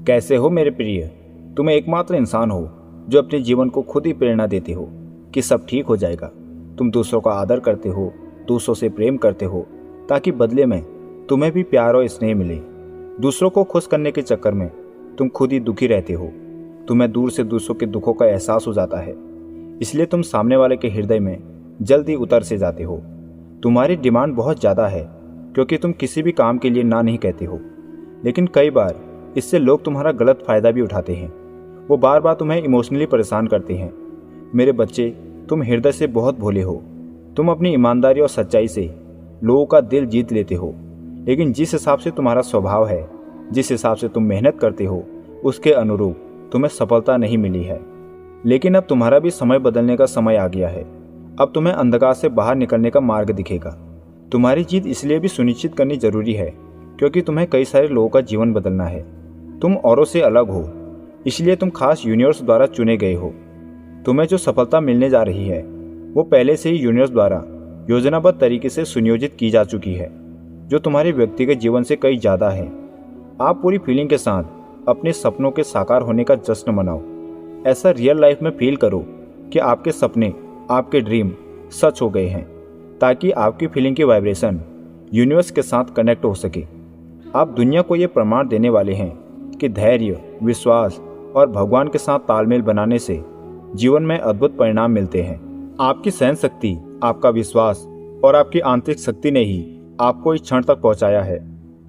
कैसे हो मेरे प्रिय। तुम एकमात्र इंसान हो जो अपने जीवन को खुद ही प्रेरणा देते हो कि सब ठीक हो जाएगा। तुम दूसरों का आदर करते हो, दूसरों से प्रेम करते हो ताकि बदले में तुम्हें भी प्यार और स्नेह मिले। दूसरों को खुश करने के चक्कर में तुम खुद ही दुखी रहते हो। तुम्हें दूर से दूसरों के दुखों का एहसास हो जाता है, इसलिए तुम सामने वाले के हृदय में जल्दी उतर से जाते हो। तुम्हारी डिमांड बहुत ज़्यादा है क्योंकि तुम किसी भी काम के लिए ना नहीं कहते हो, लेकिन कई बार इससे लोग तुम्हारा गलत फ़ायदा भी उठाते हैं। वो बार बार तुम्हें इमोशनली परेशान करते हैं। मेरे बच्चे, तुम हृदय से बहुत भोले हो। तुम अपनी ईमानदारी और सच्चाई से लोगों का दिल जीत लेते हो, लेकिन जिस हिसाब से तुम्हारा स्वभाव है, जिस हिसाब से तुम मेहनत करते हो, उसके अनुरूप तुम्हें सफलता नहीं मिली है। लेकिन अब तुम्हारा भी समय बदलने का समय आ गया है। अब तुम्हें अंधकार से बाहर निकलने का मार्ग दिखेगा। तुम्हारी जीत इसलिए भी सुनिश्चित करनी जरूरी है क्योंकि तुम्हें कई सारे लोगों का जीवन बदलना है। तुम औरों से अलग हो, इसलिए तुम खास यूनिवर्स द्वारा चुने गए हो। तुम्हें जो सफलता मिलने जा रही है वो पहले से ही यूनिवर्स द्वारा योजनाबद्ध तरीके से सुनियोजित की जा चुकी है, जो तुम्हारे व्यक्तिगत जीवन से कई ज़्यादा है। आप पूरी फीलिंग के साथ अपने सपनों के साकार होने का जश्न मनाओ। ऐसा रियल लाइफ में फील करो कि आपके सपने, आपके ड्रीम सच हो गए हैं, ताकि आपकी फीलिंग की वाइब्रेशन यूनिवर्स के साथ कनेक्ट हो सके। आप दुनिया को ये प्रमाण देने वाले हैं कि धैर्य, विश्वास और भगवान के साथ तालमेल बनाने से जीवन में अद्भुत परिणाम मिलते हैं। आपकी सहन शक्ति, आपका विश्वास और आपकी आंतरिक शक्ति ने ही आपको इस क्षण तक पहुंचाया है।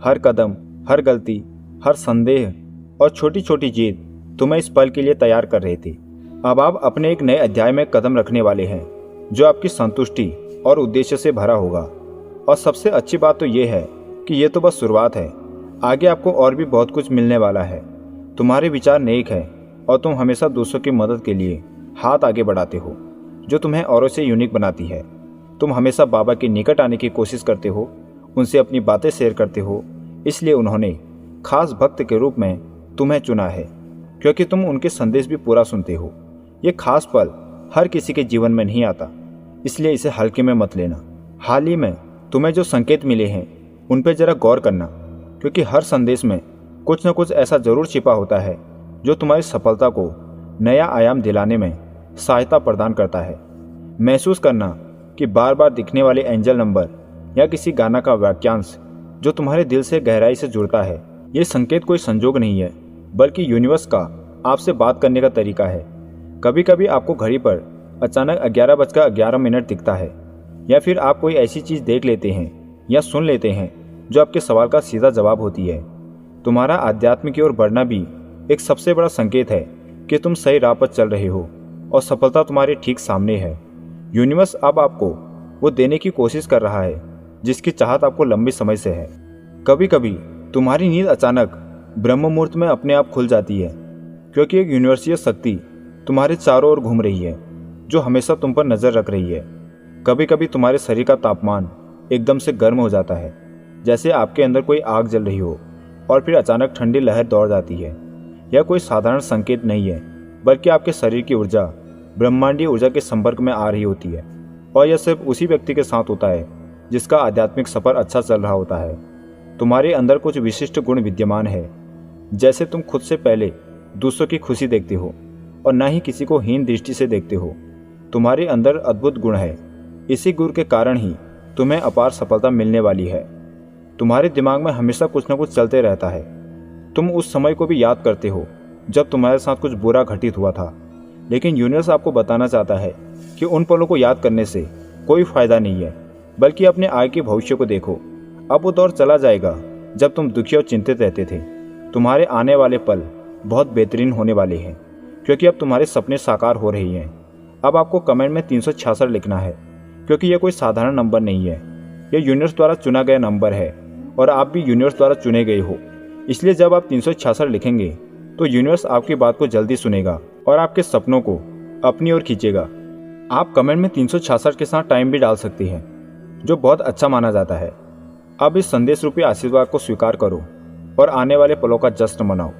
हर कदम, हर गलती, हर संदेह और छोटी छोटी जीत तुम्हें इस पल के लिए तैयार कर रही थी। अब आप अपने एक नए अध्याय में कदम रखने वाले हैं जो आपकी संतुष्टि और उद्देश्य से भरा होगा। और सबसे अच्छी बात तो ये है कि ये तो बस शुरुआत है। आगे आपको और भी बहुत कुछ मिलने वाला है। तुम्हारे विचार नेक है और तुम हमेशा दूसरों की मदद के लिए हाथ आगे बढ़ाते हो, जो तुम्हें औरों से यूनिक बनाती है। तुम हमेशा बाबा के निकट आने की कोशिश करते हो, उनसे अपनी बातें शेयर करते हो, इसलिए उन्होंने खास भक्त के रूप में तुम्हें चुना है, क्योंकि तुम उनके संदेश भी पूरा सुनते हो। ये खास पल हर किसी के जीवन में नहीं आता, इसलिए इसे हल्के में मत लेना। हाल ही में तुम्हें जो संकेत मिले हैं उन पर जरा गौर करना, क्योंकि हर संदेश में कुछ न कुछ ऐसा जरूर छिपा होता है जो तुम्हारी सफलता को नया आयाम दिलाने में सहायता प्रदान करता है। महसूस करना कि बार बार दिखने वाले एंजल नंबर या किसी गाना का वाक्यांश जो तुम्हारे दिल से गहराई से जुड़ता है, ये संकेत कोई संजोग नहीं है, बल्कि यूनिवर्स का आपसे बात करने का तरीका है। कभी कभी आपको घड़ी पर अचानक 11:11 दिखता है, या फिर आप कोई ऐसी चीज़ देख लेते हैं या सुन लेते हैं जो आपके सवाल का सीधा जवाब होती है। तुम्हारा आध्यात्म की ओर बढ़ना भी एक सबसे बड़ा संकेत है कि तुम सही राह पर चल रहे हो और सफलता तुम्हारे ठीक सामने है। यूनिवर्स अब आपको वो देने की कोशिश कर रहा है जिसकी चाहत आपको लंबी समय से है। कभी कभी तुम्हारी नींद अचानक ब्रह्म मुहूर्त में अपने आप खुल जाती है, क्योंकि एक यूनिवर्सीय शक्ति तुम्हारे चारों ओर घूम रही है जो हमेशा तुम पर नजर रख रही है। कभी कभी तुम्हारे शरीर का तापमान एकदम से गर्म हो जाता है, जैसे आपके अंदर कोई आग जल रही हो, और फिर अचानक ठंडी लहर दौड़ जाती है। यह कोई साधारण संकेत नहीं है, बल्कि आपके शरीर की ऊर्जा ब्रह्मांडीय ऊर्जा के संपर्क में आ रही होती है। और यह सिर्फ उसी व्यक्ति के साथ होता है जिसका आध्यात्मिक सफर अच्छा चल रहा होता है। तुम्हारे अंदर कुछ विशिष्ट गुण विद्यमान है, जैसे तुम खुद से पहले दूसरों की खुशी देखते हो और न ही किसी को हीन दृष्टि से देखते हो। तुम्हारे अंदर अद्भुत गुण है। इसी गुण के कारण ही तुम्हें अपार सफलता मिलने वाली है। तुम्हारे दिमाग में हमेशा कुछ न कुछ चलते रहता है। तुम उस समय को भी याद करते हो जब तुम्हारे साथ कुछ बुरा घटित हुआ था, लेकिन यूनिवर्स आपको बताना चाहता है कि उन पलों को याद करने से कोई फायदा नहीं है, बल्कि अपने आगे के भविष्य को देखो। अब वो दौर चला जाएगा जब तुम दुखी और चिंतित रहते थे। तुम्हारे आने वाले पल बहुत बेहतरीन होने वाले हैं, क्योंकि अब तुम्हारे सपने साकार हो रही हैं। अब आपको कमेंट में 366 लिखना है, क्योंकि यह कोई साधारण नंबर नहीं है। यह यूनिवर्स द्वारा चुना गया नंबर है और आप भी यूनिवर्स द्वारा चुने गए हो। इसलिए जब आप 366 लिखेंगे तो यूनिवर्स आपकी बात को जल्दी सुनेगा और आपके सपनों को अपनी ओर खींचेगा। आप कमेंट में 366 के साथ टाइम भी डाल सकते हैं, जो बहुत अच्छा माना जाता है। अब इस संदेश रूपी आशीर्वाद को स्वीकार करो और आने वाले पलों का जश्न मनाओ।